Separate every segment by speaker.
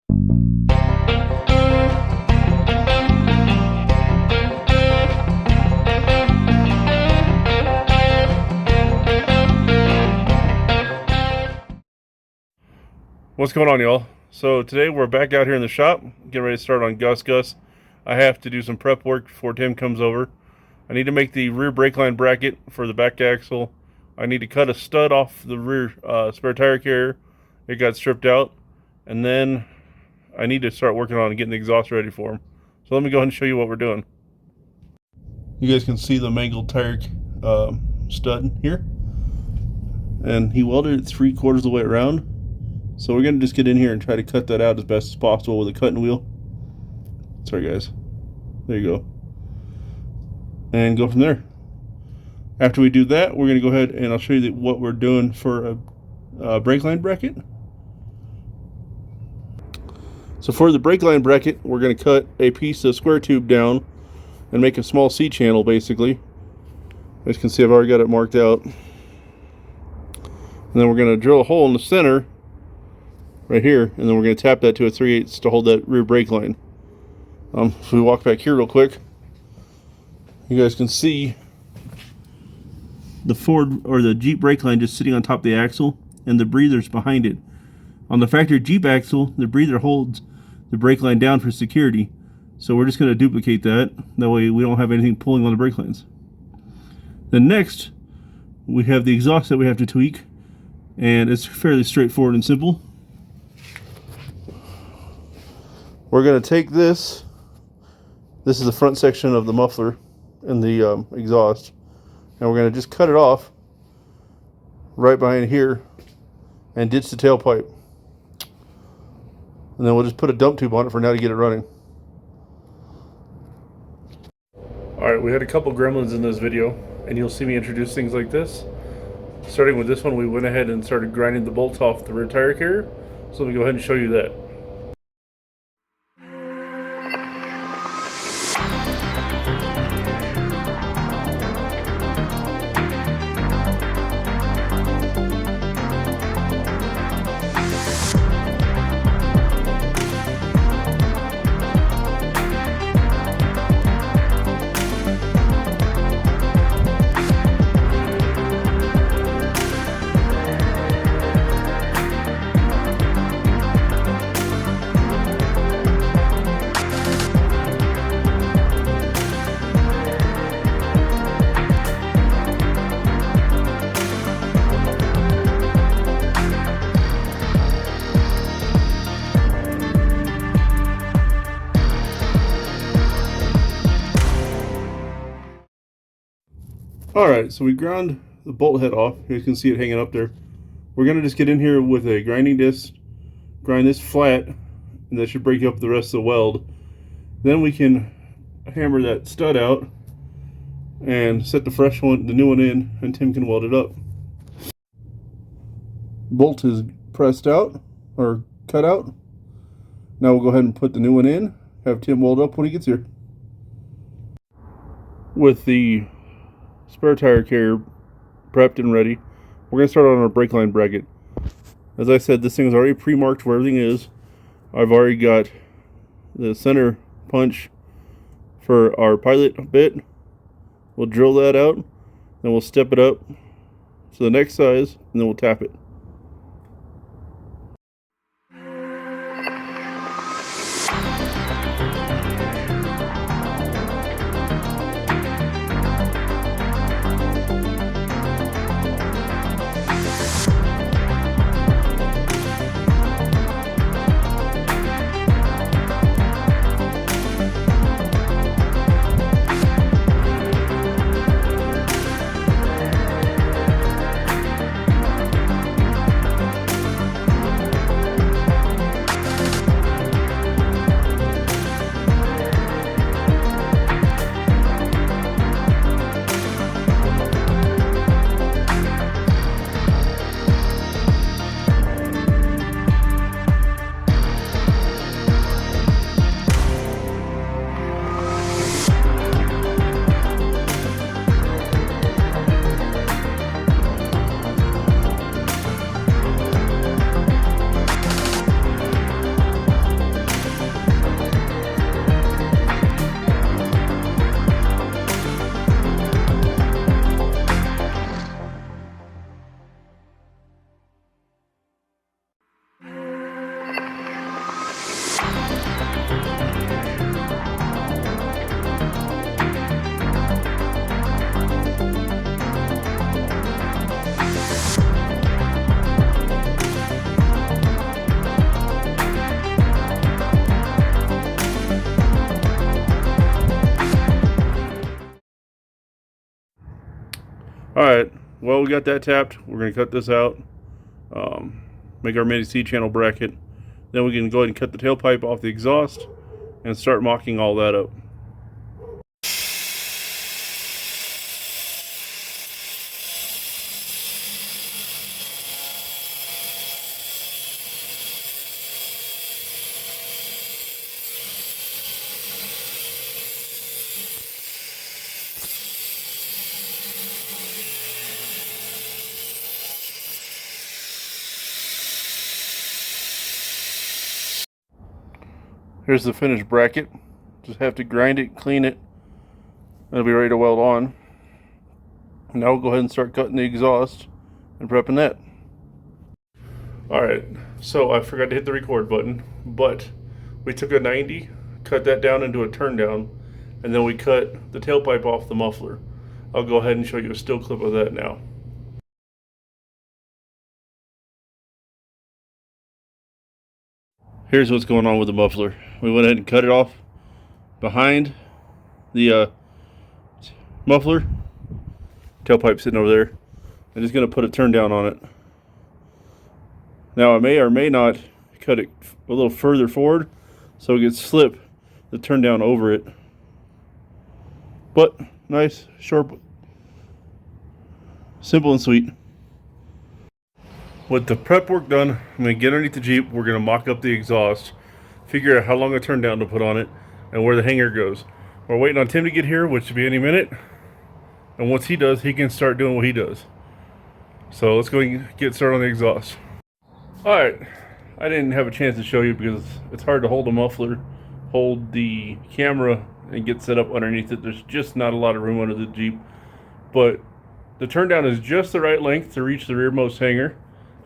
Speaker 1: What's going on, y'all? So today we're back out here in the shop, getting ready to start on Gus Gus. I have to do some prep work before Tim comes over. I need to make the rear brake line bracket for the back axle. I need to cut a stud off the rear spare tire carrier. It got stripped out. And then I need to start working on getting the exhaust ready for him. So let me go ahead and show you what we're doing. You guys can see the mangled tire stud here. And he welded it 3/4 of the way around. So we're going to just get in here and try to cut that out as best as possible with a cutting wheel. Sorry guys. There you go. And go from there. After we do that, we're going to go ahead and I'll show you what we're doing for a brake line bracket. So for the brake line bracket, we're going to cut a piece of square tube down and make a small C channel basically. As you can see, I've already got it marked out. And then we're going to drill a hole in the center right here, and then we're going to tap that to a 3/8 to hold that rear brake line. If we walk back here real quick, you guys can see the Ford or the Jeep brake line just sitting on top of the axle, and the breather's behind it. On the factory Jeep axle, the breather holds the brake line down for security, so we're just going to duplicate that. That way we don't have anything pulling on the brake lines. Then next, we have the exhaust that we have to tweak, and it's fairly straightforward and simple. We're going to take this is the front section of the muffler and the exhaust, and we're going to just cut it off right behind here and ditch the tailpipe. And then we'll just put a dump tube on it for now to get it running. Alright, we had a couple gremlins in this video, and you'll see me introduce things like this. Starting with this one, we went ahead and started grinding the bolts off the rear tire carrier. So let me go ahead and show you that. Alright, so we ground the bolt head off. You can see it hanging up there. We're going to just get in here with a grinding disc, grind this flat, and that should break up the rest of the weld. Then we can hammer that stud out and set the new one in, and Tim can weld it up. Bolt is pressed out, or cut out. Now we'll go ahead and put the new one in, have Tim weld up when he gets here. With the spare tire carrier prepped and ready, we're going to start on our brake line bracket. As I said, this thing is already pre-marked where everything is. I've already got the center punch for our pilot bit. We'll drill that out, then we'll step it up to the next size, and then we'll tap it. Alright, well, we got that tapped. We're going to cut this out, make our mini C channel bracket. Then we can go ahead and cut the tailpipe off the exhaust and start mocking all that up. Here's the finished bracket. Just have to grind it, clean it, and it'll be ready to weld on. Now we'll go ahead and start cutting the exhaust and prepping that. Alright, so I forgot to hit the record button, but we took a 90, cut that down into a turn down, and then we cut the tailpipe off the muffler. I'll go ahead and show you a still clip of that now. Here's what's going on with the muffler. We went ahead and cut it off behind the muffler. Tailpipe sitting over there. I'm just going to put a turn down on it. Now I may or may not cut it a little further forward so we can slip the turn down over it. But nice, sharp, simple and sweet. With the prep work done, I'm going to get underneath the Jeep. We're going to mock up the exhaust, figure out how long a turn down to put on it, and where the hanger goes. We're waiting on Tim to get here, which should be any minute. And once he does, he can start doing what he does. So let's go and get started on the exhaust. Alright, I didn't have a chance to show you because it's hard to hold the muffler, hold the camera, and get set up underneath it. There's just not a lot of room under the Jeep. But the turn down is just the right length to reach the rearmost hanger.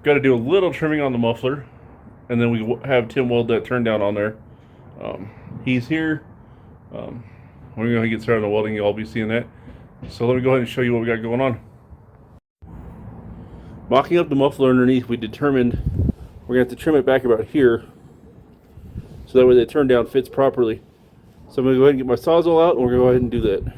Speaker 1: Got to do a little trimming on the muffler, and then we have Tim weld that turn down on there. He's here. We're going to get started on welding. You'll all be seeing that. So let me go ahead and show you what we got going on. Mocking up the muffler underneath, we determined we're going to have to trim it back about here, so that way the turn down fits properly. So I'm going to go ahead and get my Sawzall out, and we're going to go ahead and do that.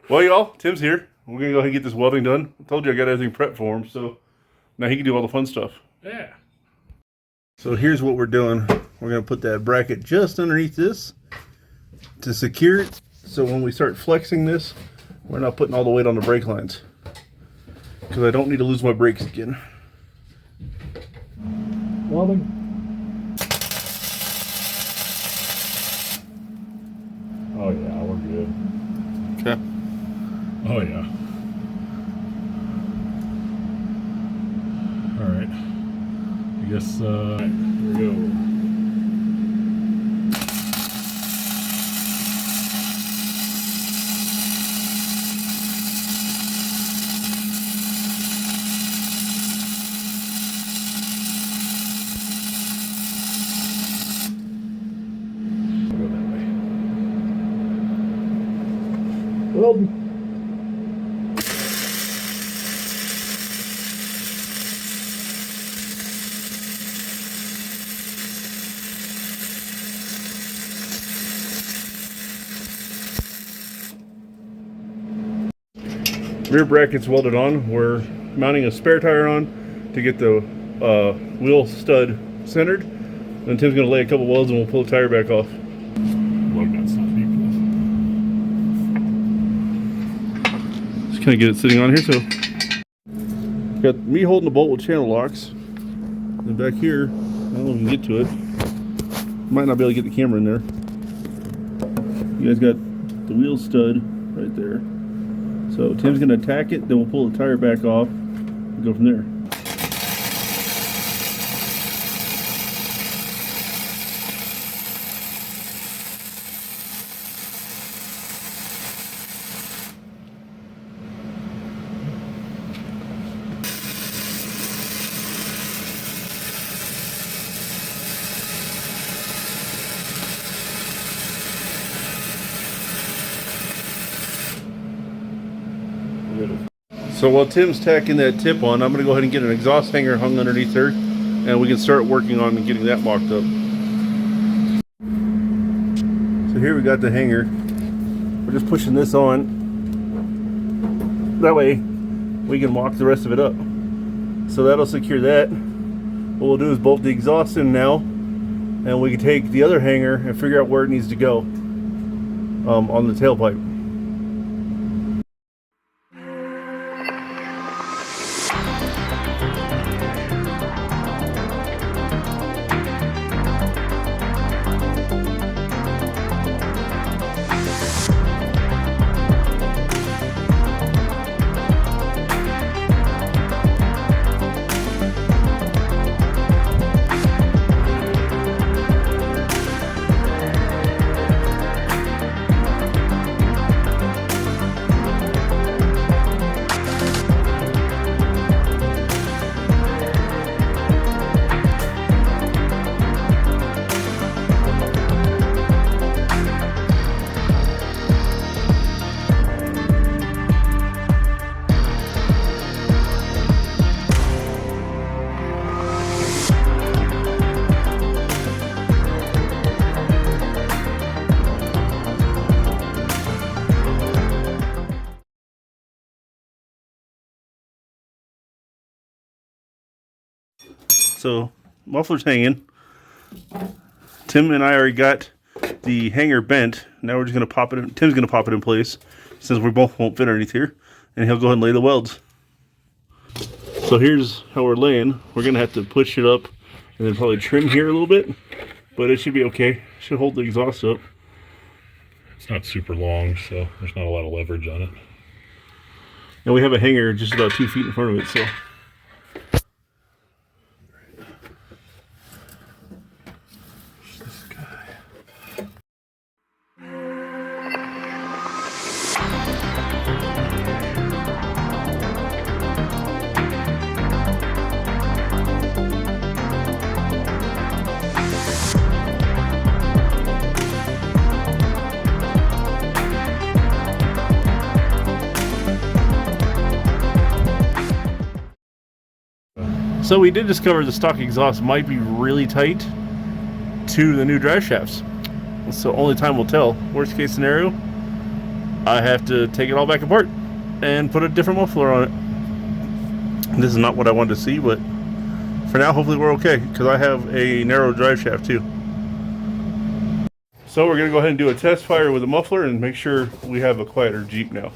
Speaker 1: Well, y'all, Tim's here. We're going to go ahead and get this welding done. I told you I got everything prepped for him, so now he can do all the fun stuff.
Speaker 2: Yeah.
Speaker 1: So here's what we're doing. We're going to put that bracket just underneath this to secure it, so when we start flexing this, we're not putting all the weight on the brake lines. Because I don't need to lose my brakes again.
Speaker 2: Welding. Oh yeah, we're good.
Speaker 1: Okay.
Speaker 2: Oh yeah. All right. I guess here we go. Go that way. Welding.
Speaker 1: Rear bracket's welded on. We're mounting a spare tire on to get the wheel stud centered. Then Tim's going to lay a couple welds and we'll pull the tire back off.
Speaker 2: Lug nut's not deep enough.
Speaker 1: Just kind of get it sitting on here. So got me holding the bolt with channel locks. And back here, I don't know if we can get to it. Might not be able to get the camera in there. You guys got the wheel stud right there. So Tim's going to attack it, then we'll pull the tire back off and go from there. So while Tim's tacking that tip on, I'm going to go ahead and get an exhaust hanger hung underneath her, and we can start working on getting that mocked up. So here we got the hanger. We're just pushing this on. That way we can mock the rest of it up. So that'll secure that. What we'll do is bolt the exhaust in now, and we can take the other hanger and figure out where it needs to go on the tailpipe. So muffler's hanging. Tim and I already got the hanger bent. Now we're just gonna pop it in. Tim's gonna pop it in place since we both won't fit underneath here, and he'll go ahead and lay the welds. So here's how we're laying. We're gonna have to push it up and then probably trim here a little bit, but it should be okay. Should hold the exhaust up.
Speaker 2: It's not super long, so there's not a lot of leverage on it.
Speaker 1: And we have a hanger just about 2 feet in front of it, so. This guy. So we did discover the stock exhaust might be really tight to the new drive shafts. So only time will tell. Worst case scenario, I have to take it all back apart and put a different muffler on it. This is not what I wanted to see, but for now, hopefully we're okay, because I have a narrow drive shaft too. So we're gonna go ahead and do a test fire with a muffler and make sure we have a quieter Jeep now.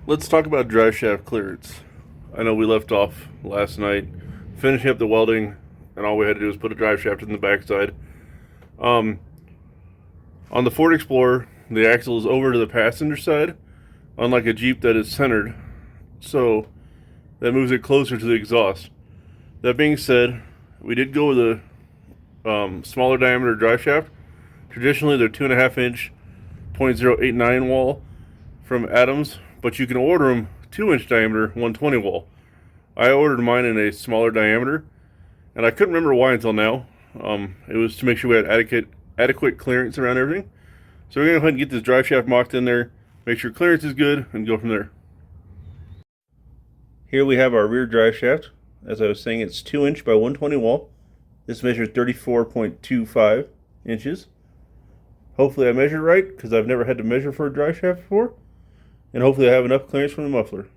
Speaker 1: Let's talk about drive shaft clearance. I know we left off last night finishing up the welding, and all we had to do was put a drive shaft in the backside. On the Ford Explorer, the axle is over to the passenger side, unlike a Jeep that is centered, so that moves it closer to the exhaust. That being said, we did go with a smaller diameter drive shaft. Traditionally, they're 2.5 inch 0.089 wall from Adams, but you can order them 2-inch diameter 120 wall. I ordered mine in a smaller diameter, and I couldn't remember why until now. It was to make sure we had adequate clearance around everything. So we're going to go ahead and get this drive shaft mocked in there, make sure clearance is good, and go from there. Here we have our rear drive shaft. As I was saying, it's 2-inch by 120 wall. This measures 34.25 inches. Hopefully I measured right, because I've never had to measure for a drive shaft before. And hopefully I have enough clearance from the muffler.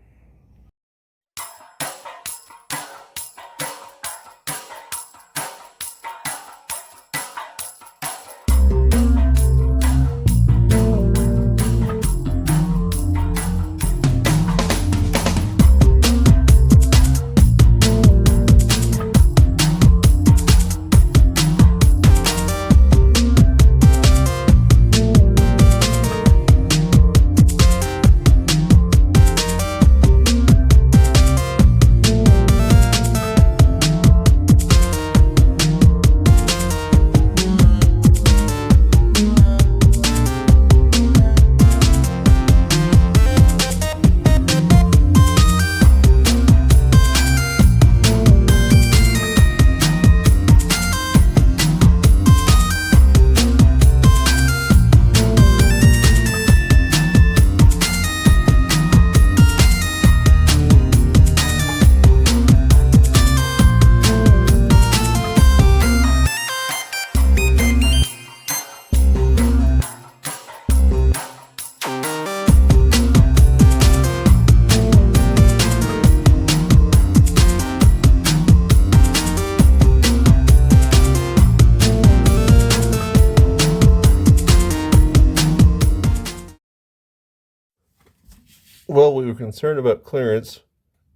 Speaker 1: Well, we were concerned about clearance,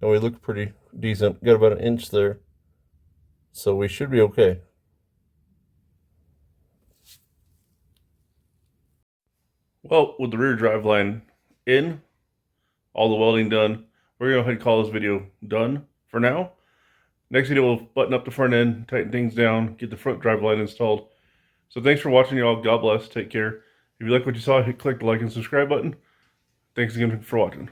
Speaker 1: and we looked pretty decent. Got about an inch there. So we should be okay. Well, with the rear drive line in, all the welding done, we're going to go ahead and call this video done for now. Next video, we'll button up the front end, tighten things down, get the front drive line installed. So thanks for watching, y'all. God bless. Take care. If you like what you saw, click the like and subscribe button. Thanks again for watching.